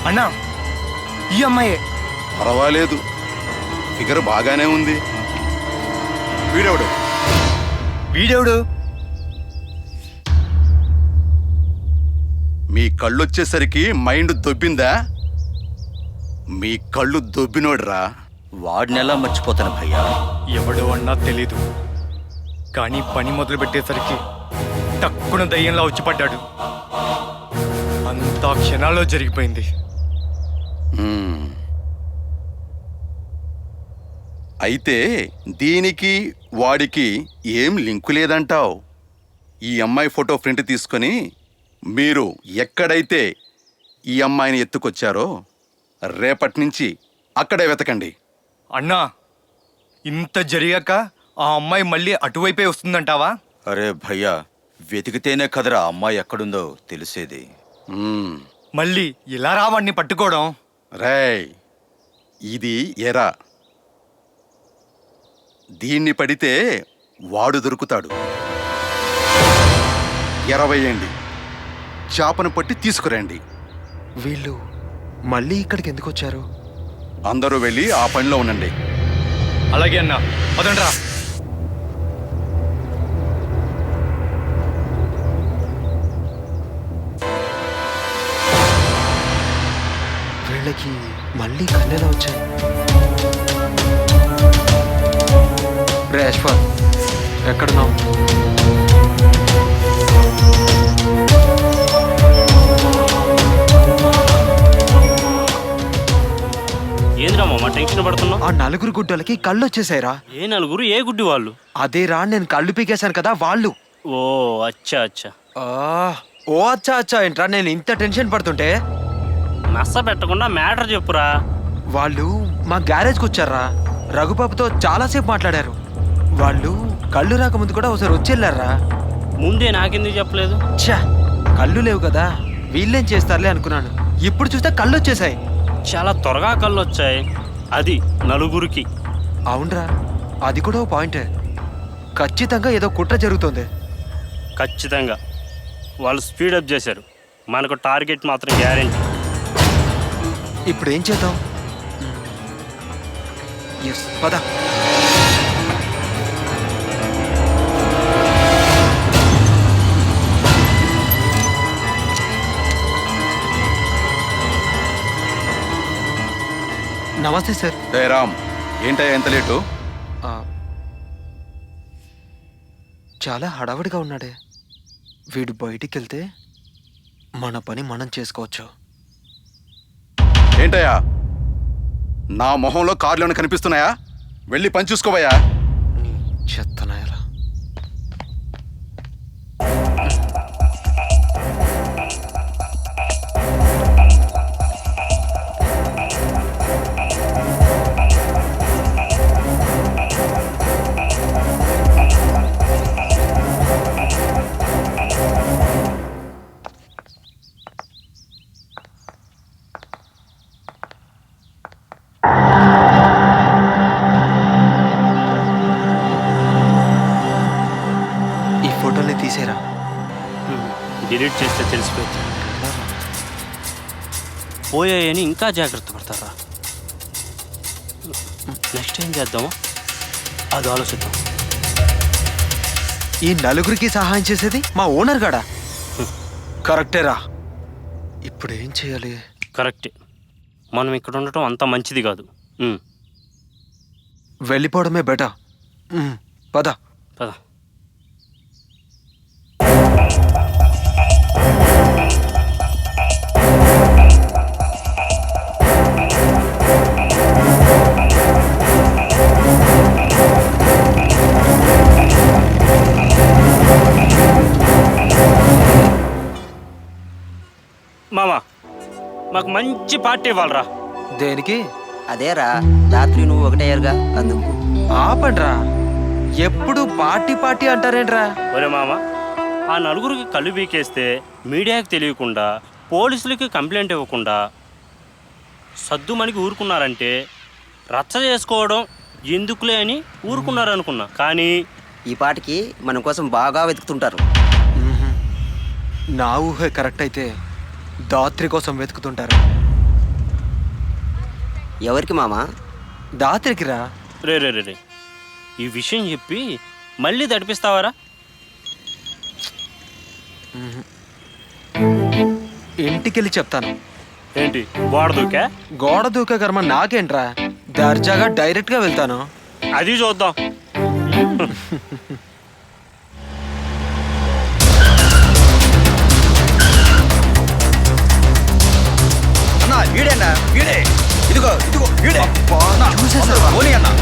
అన్నా ఈ అమ్మాయే. పర్వాలేదు, ఫిగర్ బాగానే ఉంది. వీడెవడు? వీడెవడు? మీ కళ్ళొచ్చేసరికి మైండ్ దొబ్బిందా? మీ కళ్ళు దొబ్బినోడ్రా. వాడినెలా మర్చిపోతాను భయ్యా. ఎవడో అన్నా తెలీదు, కానీ పని మొదలు పెట్టేసరికి తక్కువ దయ్యంలా వచ్చి పడ్డాడు. అంతా క్షణాల్లో జరిగిపోయింది. అయితే దీనికి వాడికి ఏం లింకు లేదంటావు? ఈ అమ్మాయి ఫోటో ప్రింట్ తీసుకొని మీరు ఎక్కడైతే ఈ అమ్మాయిని ఎత్తుకొచ్చారో రేపటి నుంచి అక్కడే వెతకండి. అన్నా, ఇంత జరిగాక ఆ అమ్మాయి మళ్ళీ అటువైపే వస్తుందంటావా? అరే భయ్యా, వెతికితేనే కదరా అమ్మాయి ఎక్కడుందో తెలిసేది. మళ్ళీ ఇలా రావాడిని పట్టుకోవడం? రేయ్, ఇది ఎరా. దీన్ని పడితే వాడు దొరుకుతాడు. ఎరవేయండి, చేపను పట్టి తీసుకురండి. వీళ్ళు మళ్ళీ ఇక్కడికి ఎందుకు వచ్చారు? అందరూ వెళ్ళి ఆ పనిలో ఉండండి. అలాగే అన్నా, పదండ్రా. వీళ్ళకి మళ్ళీ కన్నెలా వచ్చాయి? రే అశ్వత్, ఎక్కడున్నావు? ఏంద్రా మామ టెన్షన్ పడుతున్నావు? ఆ నలుగురు గుడ్డలకి కళ్ళు వచ్చేసాయిరా. ఏ నలుగురు? ఏ గుడ్డి వాళ్ళు? అదేరా, నేను కళ్ళు పీకేశాను కదా వాళ్ళు. ఓ అచ్చా అచ్చా. ఓ అచ్చా అచ్చా ఏంట్రా, నేను ఇంత టెన్షన్ పడుతుంటే? నచ్చ పెట్టకుండా మ్యాటర్ చెప్పురా. వాళ్ళు మా గ్యారేజ్కి వచ్చారా, రఘుబాబుతో చాలాసేపు మాట్లాడారు. వాళ్ళు కళ్ళు రాకముందు కూడా ఒకసారి వచ్చి వెళ్ళారా. ముందే నాకెందుకు చెప్పలేదు? ఛా, కళ్ళు లేవు కదా, వీళ్ళేం చేస్తారులే అనుకున్నాను. ఇప్పుడు చూస్తే కళ్ళు వచ్చేసాయి. చాలా త్వరగా కళ్ళు వచ్చాయి, అది నలుగురికి. అవునరా, అది కూడా ఓ పాయింటే. ఖచ్చితంగా ఏదో కుట్ర జరుగుతుంది. ఖచ్చితంగా వాళ్ళు స్పీడప్ చేశారు. మనకు టార్గెట్ మాత్రం గ్యారెంటీ. ఇప్పుడు ఏం చేద్దాం? ఎస్, పద. నమస్తే సార్. రామ్, ఏంటయ్యా ఎంత లేటు? చాలా హడావిడిగా ఉన్నాడే. వీడు బయటికి వెళ్తే మన పని మనం చేసుకోవచ్చు. ఏంటయ్యా, నా మొహంలో కార్లు కనిపిస్తున్నాయా? వెళ్ళి పని చూసుకోవయ్యా. చెత్తనాయలా. తీసేరా. డిలీట్ చేస్తే తెలిసిపోయింది. పోయాయని ఇంకా జాగ్రత్త పడతారా? నెక్స్ట్ ఏం చేద్దామో అది ఆలోచిద్దాం. ఈ నలుగురికి సహాయం చేసేది మా ఓనర్ గాడా? కరెక్టేరా. ఇప్పుడు ఏం చేయాలి? కరెక్టే, మనం ఇక్కడ ఉండటం అంత మంచిది కాదు. వెళ్ళిపోవడమే బెటర్. పద పద. మామా, మాకు మంచి పార్టీ ఇవ్వాలరా. దేనికి? అదేరా, రాత్రి నువ్వు ఒకటయ్యారుగా అందుకు. ఆపండ్రా, ఎప్పుడు పార్టీ పార్టీ అంటారేంట్రా? ఒరే మామ, ఆ నలుగురికి కళ్ళు బీకేస్తే మీడియాకి తెలియకుండా, పోలీసులకి కంప్లైంట్ ఇవ్వకుండా సద్దుమణికి ఊరుకున్నారంటే రచ్చ చేసుకోవడం ఎందుకులే అని ఊరుకున్నారనుకున్నా. కానీ ఈ పాటికి మన కోసం బాగా వెతుకుతుంటారు. నా ఊహే కరెక్ట్ అయితే దాత్రి కోసం వెతుకుతుంటారు. ఎవరికి మామా? దాత్రికి రా. రే రే రే రే ఈ విషయం చెప్పి మళ్ళీ తడిపిస్తావారా? ఇంటికెళ్ళి చెప్తాను. ఏంటి గోడ దూకా? గోడ దూకే కర్మ నాకేంట్రా, దర్జాగా డైరెక్ట్గా వెళ్తాను. అది చూద్దాం. అన్నా వీడేనా? వీడే, ఇదిగో ఇదిగో వీడే. చూసేసావా? పోనీ అన్నా.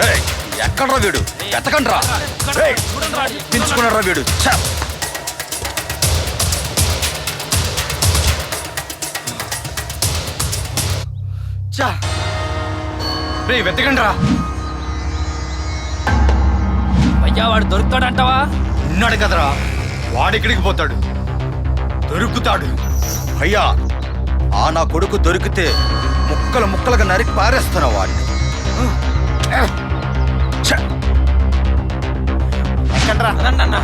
ఏయ్, ఎక్కడ్రా వీడు? ఎత్తకండ్రా. దించుకున్నాడ్రా వీడు. ఛ! రే వెతకండి రా. అయ్యా వాడు దొరుకుతాడంటావా? ఉన్నాడు కదరా, వాడెక్కడికి పోతాడు? దొరుకుతాడు. అయ్యా, ఆ నా కొడుకు దొరికితే ముక్కలు ముక్కలుగా నరికి పారేస్తున్నా వాడిని. ఛ! ఎక్కండ్రా. అదన్నా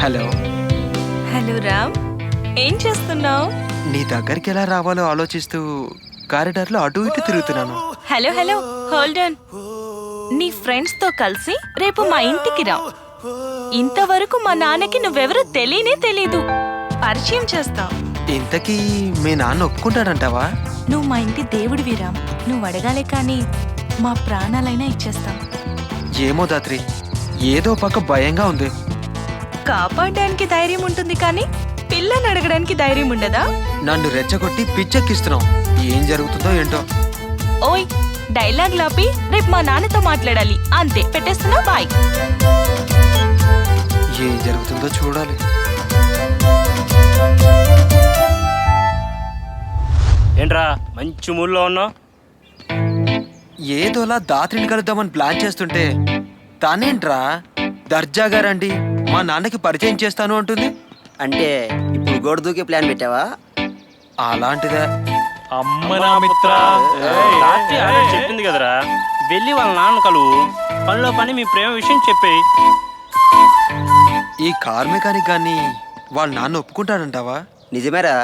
హలో. హలో రామ్, ఏం చేస్తున్నావు? నీ దగ్గరికి ఎలా రావాలో ఆలోచిస్తూ కారిడార్లో అటు ఇటు తిరుగుతున్నాను. Hello hello, hold on. నీ ఫ్రెండ్స్ తో కలిసి రేపు మా ఇంటికి రా. ఇంతవరకు మా నాన్నకి నువ్వెవరో తెలీదు. పరిచయం చేస్తా. ఇంతకీ మీ నాన్న ఒప్పుకుంటాడంటావా? నువ్వు మా ఇంటి దేవుడివి రామ్. నువ్వు అడగాలే కానీ మా ప్రాణాలైనా ఇచ్చేస్తాం. ఏమో దాత్రి, ఏదో పక్క భయంగా ఉంది. కాపాడడానికి ధైర్యం ఉంటుంది కానీ పిల్లని అడగడానికి ధైర్యం ఉండదా? నన్ను రెచ్చగొట్టి పిచ్చెక్కిస్తున్నావు. ఏం జరుగుతుందో ఏంటో. ఓయ్, డైలాగ్ లాపి రేపు మా నాన్నతో మాట్లాడాలి. అంతే, పెట్టేస్తున్నా, బాయ్. ఏం జరుగుతుందో చూడాలి. ఏంట్రా మంచి మూడ్లో ఉన్నావు? ఏదోలా దాత్రిని కలుద్దామని ప్లాన్ చేస్తుంటే తానేంట్రా దర్జాగా రండి మా నాన్నకి పరిచయం చేస్తాను అంటుంది. అంటే ఇప్పుడు గోడ దూకే ప్లాన్ పెట్టావా? అలాంటిదే. అమ్మనా మిత్ర, రాత్రి అదే చెప్పింది కదరా, వెళ్ళి వాళ్ళ నాన్న కలువు, పనిలో పని మీ ప్రేమ విషయం చెప్పేయి. ఈ కార్ మెకానిక్ గాని వాళ్ళ నాన్న ఒప్పుకుంటాడంటావా? నిజమేరా,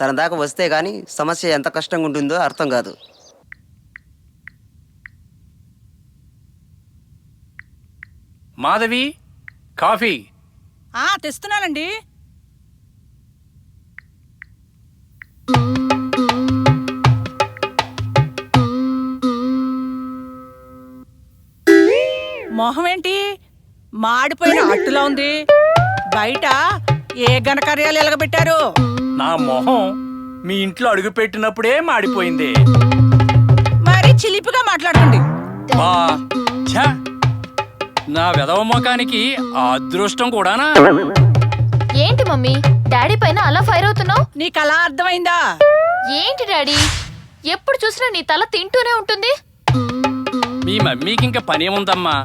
తన దాకా వస్తే గానీ సమస్య ఎంత కష్టంగా ఉంటుందో అర్థం కాదు. మాధవి, కాఫీ. తెస్తున్నానండి. మొహం ఏంటి మాడిపోయిన అట్టులా ఉంది? బయట ఏ ఘనకార్యాలు ఎలగబెట్టారు? నా మొహం మీ ఇంట్లో అడుగు పెట్టినప్పుడే మాడిపోయింది. మరి చిలిపిగా మాట్లాడండి. బా ఛ! నా వెధవ మొఖానికి ఆ అదృష్టం కూడానా? ఏంటి మమ్మీ డాడీ పైన అలా ఫైర్ అవుతున్నావు? నీకు అలా అర్థమైందా? ఏంటి డాడీ, ఎప్పుడు చూసినా నీ తల తింటూనే ఉంటుంది. మీ మమ్మీకి ఇంకా పనేముందమ్మా,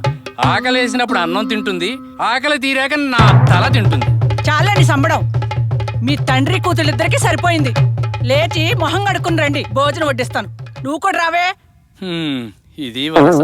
ఆకలేసినప్పుడు అన్నం తింటుంది, ఆకలి తీరాక నా తల తింటుంది. చాలండి సంబడం. మీ తండ్రి కూతురిద్దరికి సరిపోయింది. లేచి మొహం కడుక్కుని రండి, భోజనం వడ్డిస్తాను. నువ్వు కూడా రావే ఇది వరస